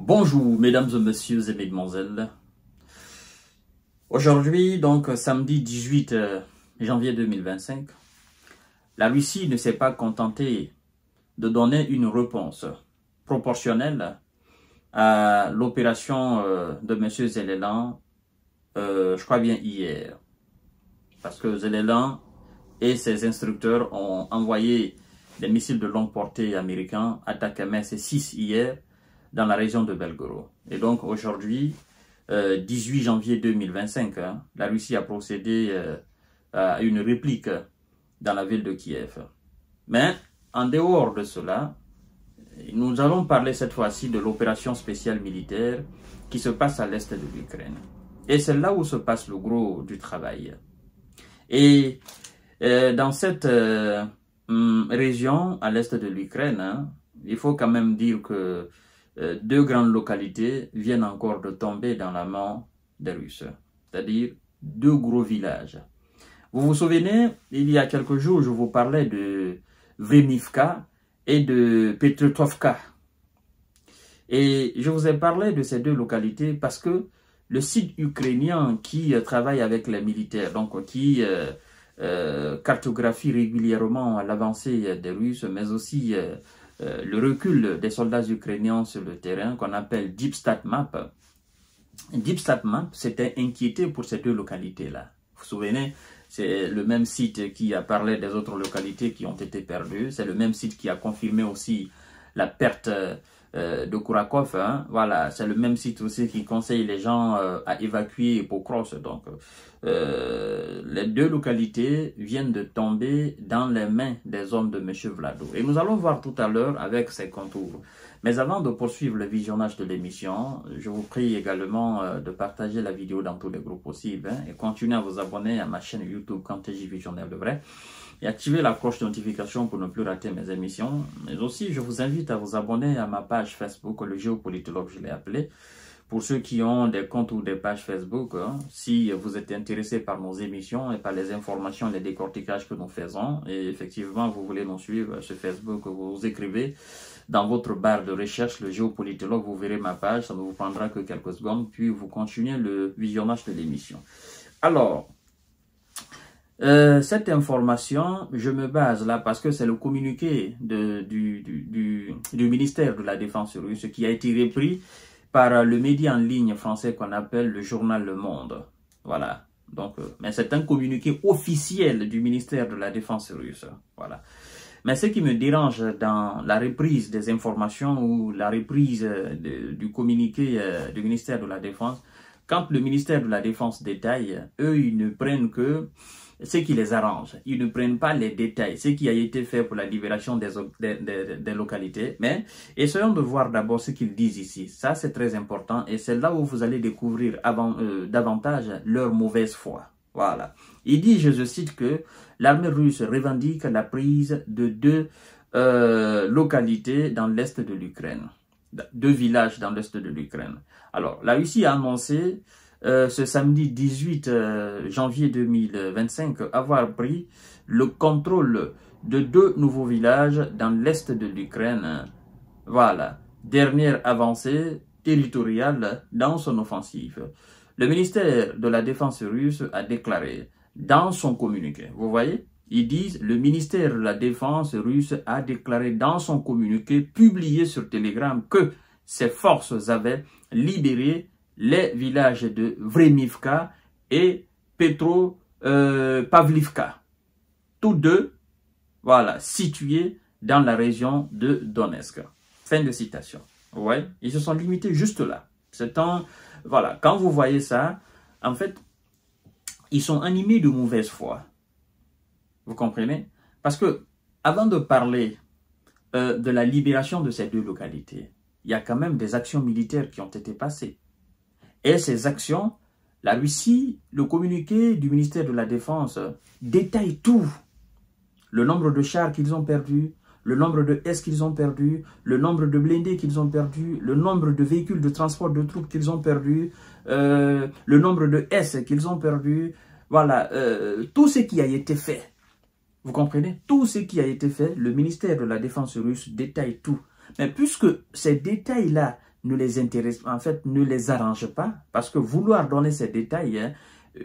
Bonjour mesdames et messieurs et mesdemoiselles. Aujourd'hui, donc samedi 18 janvier 2025, la Russie ne s'est pas contentée de donner une réponse proportionnelle à l'opération de M. Zelenski, je crois bien hier. Parce que Zelenski et ses instructeurs ont envoyé des missiles de longue portée américains attaquer MS-6 hier dans la région de Belgorod. Et donc aujourd'hui, 18 janvier 2025, la Russie a procédé à une réplique dans la ville de Kiev. Mais en dehors de cela, nous allons parler cette fois-ci de l'opération spéciale militaire qui se passe à l'est de l'Ukraine. Et c'est là où se passe le gros du travail. Et dans cette région à l'est de l'Ukraine, il faut quand même dire que deux grandes localités viennent encore de tomber dans la main des Russes, c'est-à-dire deux gros villages. Vous vous souvenez, il y a quelques jours, je vous parlais de Vremivka et de Petrovka. Et je vous ai parlé de ces deux localités parce que le site ukrainien qui travaille avec les militaires, donc qui cartographie régulièrement l'avancée des Russes, mais aussi le recul des soldats ukrainiens sur le terrain, qu'on appelle DeepStatMap. DeepStatMap s'était inquiété pour ces deux localités-là. Vous vous souvenez, c'est le même site qui a parlé des autres localités qui ont été perdues. C'est le même site qui a confirmé aussi la perte de Kourakov. Voilà, c'est le même site aussi qui conseille les gens à évacuer Pokros. Donc, les deux localités viennent de tomber dans les mains des hommes de M. Vlado. Et nous allons voir tout à l'heure avec ses contours. Mais avant de poursuivre le visionnage de l'émission, je vous prie également de partager la vidéo dans tous les groupes possibles et continuez à vous abonner à ma chaîne YouTube KanTJ Visionnaire de Vrai et activer la cloche de notification pour ne plus rater mes émissions. Mais aussi, je vous invite à vous abonner à ma page Facebook, le géopolitologue, je l'ai appelé. Pour ceux qui ont des comptes ou des pages Facebook, si vous êtes intéressé par nos émissions et par les informations, les décortiquages que nous faisons, et effectivement vous voulez nous suivre sur Facebook, vous écrivez dans votre barre de recherche le géopolitologue, vous verrez ma page, ça ne vous prendra que quelques secondes, puis vous continuez le visionnage de l'émission. Alors, cette information, je me base là parce que c'est le communiqué du ministère de la Défense russe qui a été repris par le média en ligne français qu'on appelle le journal Le Monde. Voilà. Donc, mais c'est un communiqué officiel du ministère de la Défense russe. Voilà. Mais ce qui me dérange dans la reprise des informations ou la reprise du communiqué du ministère de la Défense, quand le ministère de la Défense détaille, eux, ils ne prennent que ce qui les arrange. Ils ne prennent pas les détails, ce qui a été fait pour la libération des localités. Mais essayons de voir d'abord ce qu'ils disent ici. Ça, c'est très important et c'est là où vous allez découvrir davantage leur mauvaise foi. Voilà. Il dit, je cite, que l'armée russe revendique la prise de deux localités dans l'est de l'Ukraine. Deux villages dans l'est de l'Ukraine. Alors, la Russie a annoncé ce samedi 18 janvier 2025 avoir pris le contrôle de deux nouveaux villages dans l'est de l'Ukraine. Voilà, dernière avancée territoriale dans son offensive. Le ministère de la Défense russe a déclaré dans son communiqué, vous voyez, ils disent, le ministère de la Défense russe a déclaré dans son communiqué publié sur Telegram que ses forces avaient libéré les villages de Vremivka et Petropavlivka, tous deux, voilà, situés dans la région de Donetsk. Fin de citation. Ouais, ils se sont limités juste là. C'est un, voilà, quand vous voyez ça, en fait, ils sont animés de mauvaise foi. Vous comprenez? Parce que, avant de parler de la libération de ces deux localités, il y a quand même des actions militaires qui ont été passées. Et ces actions, la Russie, le communiqué du ministère de la Défense détaille tout. Le nombre de chars qu'ils ont perdus, le nombre de S qu'ils ont perdus, le nombre de blindés qu'ils ont perdus, le nombre de véhicules de transport de troupes qu'ils ont perdus, le nombre de S qu'ils ont perdus. Voilà, tout ce qui a été fait. Vous comprenez? Tout ce qui a été fait, le ministère de la Défense russe détaille tout. Mais puisque ces détails-là ne les intéresse, en fait, ne les arrange pas. Parce que vouloir donner ces détails, hein,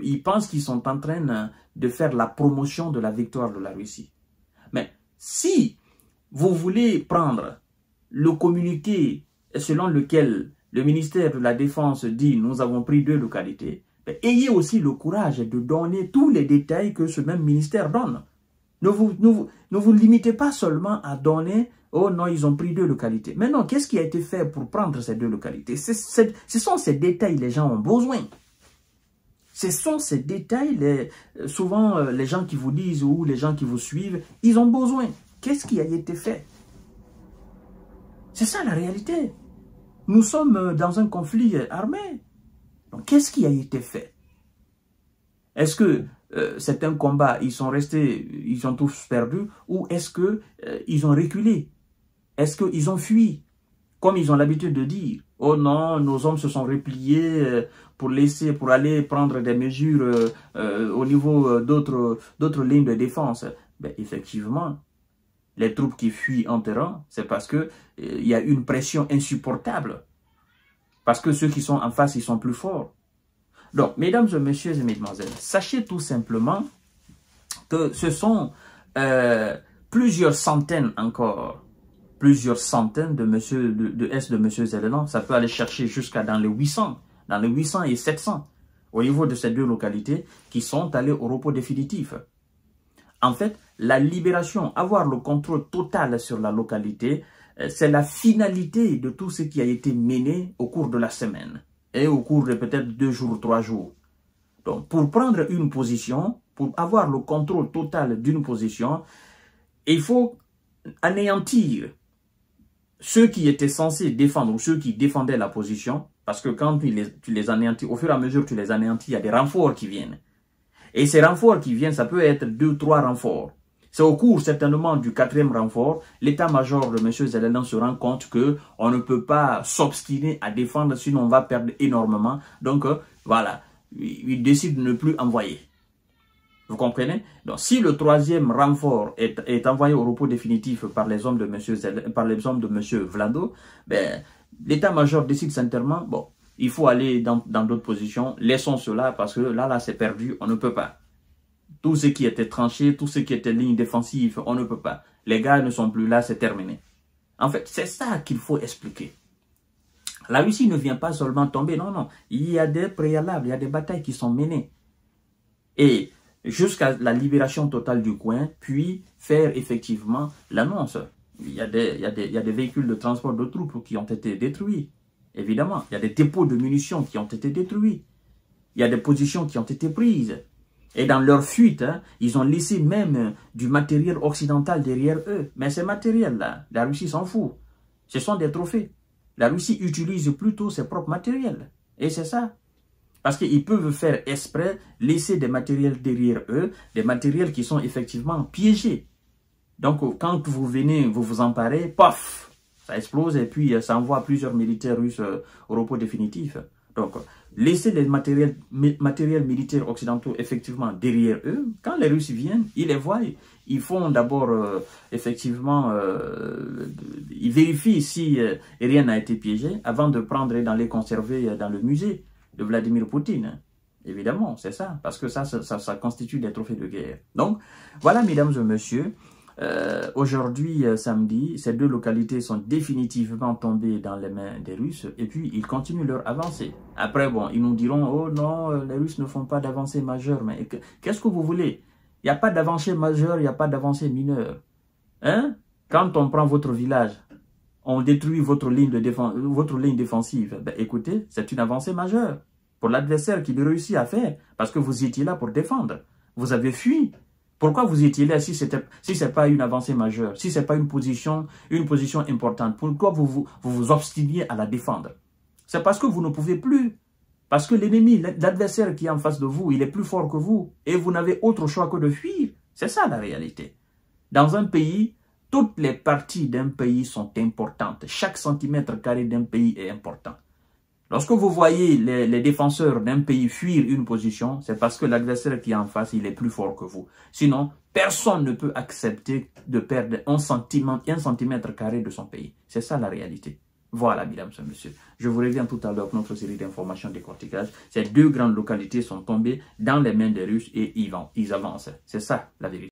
ils pensent qu'ils sont en train de faire la promotion de la victoire de la Russie. Mais si vous voulez prendre le communiqué selon lequel le ministère de la Défense dit « nous avons pris 2 localités », ayez aussi le courage de donner tous les détails que ce même ministère donne. Ne vous limitez pas seulement à donner « oh non, ils ont pris 2 localités ». Mais non, qu'est-ce qui a été fait pour prendre ces 2 localités? Ce sont ces détails les gens ont besoin. Ce sont ces détails, souvent les gens qui vous disent ou les gens qui vous suivent, ils ont besoin. Qu'est-ce qui a été fait? C'est ça la réalité. Nous sommes dans un conflit armé. Donc, qu'est-ce qui a été fait? Est-ce que certains combats, ils sont restés, ils ont tous perdu, ou est-ce que ils ont reculé? Est-ce qu'ils ont fui? Comme ils ont l'habitude de dire, oh non, nos hommes se sont repliés pour aller prendre des mesures au niveau d'autres lignes de défense. Ben, effectivement, les troupes qui fuient en terrain, c'est parce que il y a une pression insupportable. Parce que ceux qui sont en face, ils sont plus forts. Donc, mesdames et messieurs et mesdemoiselles, sachez tout simplement que ce sont plusieurs centaines encore, plusieurs centaines de S de M. Zelensky. Ça peut aller chercher jusqu'à dans les 800 et 700 au niveau de ces 2 localités qui sont allés au repos définitif. En fait, la libération, avoir le contrôle total sur la localité, c'est la finalité de tout ce qui a été mené au cours de la semaine et au cours de peut-être 2 jours, 3 jours. Donc, pour prendre une position, pour avoir le contrôle total d'une position, il faut anéantir ceux qui étaient censés défendre ou ceux qui défendaient la position, parce que quand tu les anéantis, au fur et à mesure que tu les anéantis, il y a des renforts qui viennent. Et ces renforts qui viennent, ça peut être 2, 3 renforts. C'est au cours certainement du 4e renfort, l'état-major de M. Zelensky se rend compte qu'on ne peut pas s'obstiner à défendre, sinon on va perdre énormément. Donc voilà, il décide de ne plus envoyer. Vous comprenez? Donc si le 3e renfort est envoyé au repos définitif par les hommes de M. Vlado, ben, l'état-major décide sincèrement, bon, il faut aller dans d'autres positions, laissons cela parce que là c'est perdu, on ne peut pas. Tout ce qui était tranché, tout ce qui était ligne défensive, on ne peut pas. Les gars ne sont plus là, c'est terminé. En fait, c'est ça qu'il faut expliquer. La Russie ne vient pas seulement tomber, non, non. Il y a des préalables, il y a des batailles qui sont menées. Et jusqu'à la libération totale du coin, puis faire effectivement l'annonce. Il y a des véhicules de transport de troupes qui ont été détruits. Évidemment, il y a des dépôts de munitions qui ont été détruits. Il y a des positions qui ont été prises. Et dans leur fuite, hein, ils ont laissé même du matériel occidental derrière eux. Mais ces matériels-là, la Russie s'en fout. Ce sont des trophées. La Russie utilise plutôt ses propres matériels. Et c'est ça. Parce qu'ils peuvent faire exprès, laisser des matériels derrière eux, des matériels qui sont effectivement piégés. Donc, quand vous venez, vous vous emparez, paf, ça explose et puis ça envoie plusieurs militaires russes au repos définitif. Donc, laisser les matériels militaires occidentaux effectivement derrière eux. Quand les Russes viennent, ils les voient. Ils font d'abord effectivement, ils vérifient si rien n'a été piégé avant de prendre et d'aller conserver dans le musée de Vladimir Poutine. Évidemment, c'est ça. Parce que ça constitue des trophées de guerre. Donc, voilà, mesdames et messieurs. Aujourd'hui, samedi, ces 2 localités sont définitivement tombées dans les mains des Russes et puis ils continuent leur avancée. Après, bon, ils nous diront, oh non, les Russes ne font pas d'avancée majeure. Mais qu'est-ce que vous voulez? Il n'y a pas d'avancée majeure, il n'y a pas d'avancée mineure. Hein? Quand on prend votre village, on détruit votre ligne défensive. Ben, écoutez, c'est une avancée majeure pour l'adversaire qui le réussit à faire parce que vous étiez là pour défendre. Vous avez fui. Pourquoi vous étiez là si ce n'est pas une avancée majeure, si ce n'est pas une position importante? Pourquoi vous vous obstiniez à la défendre? C'est parce que vous ne pouvez plus. Parce que l'ennemi, l'adversaire qui est en face de vous, il est plus fort que vous. Et vous n'avez autre choix que de fuir. C'est ça la réalité. Dans un pays, toutes les parties d'un pays sont importantes. Chaque centimètre carré d'un pays est important. Lorsque vous voyez les défenseurs d'un pays fuir une position, c'est parce que l'adversaire qui est en face, il est plus fort que vous. Sinon, personne ne peut accepter de perdre un centimètre carré de son pays. C'est ça la réalité. Voilà, mesdames et messieurs. Je vous reviens tout à l'heure pour notre série d'informations décortiquage. Ces deux grandes localités sont tombées dans les mains des Russes et ils avancent. C'est ça, la vérité.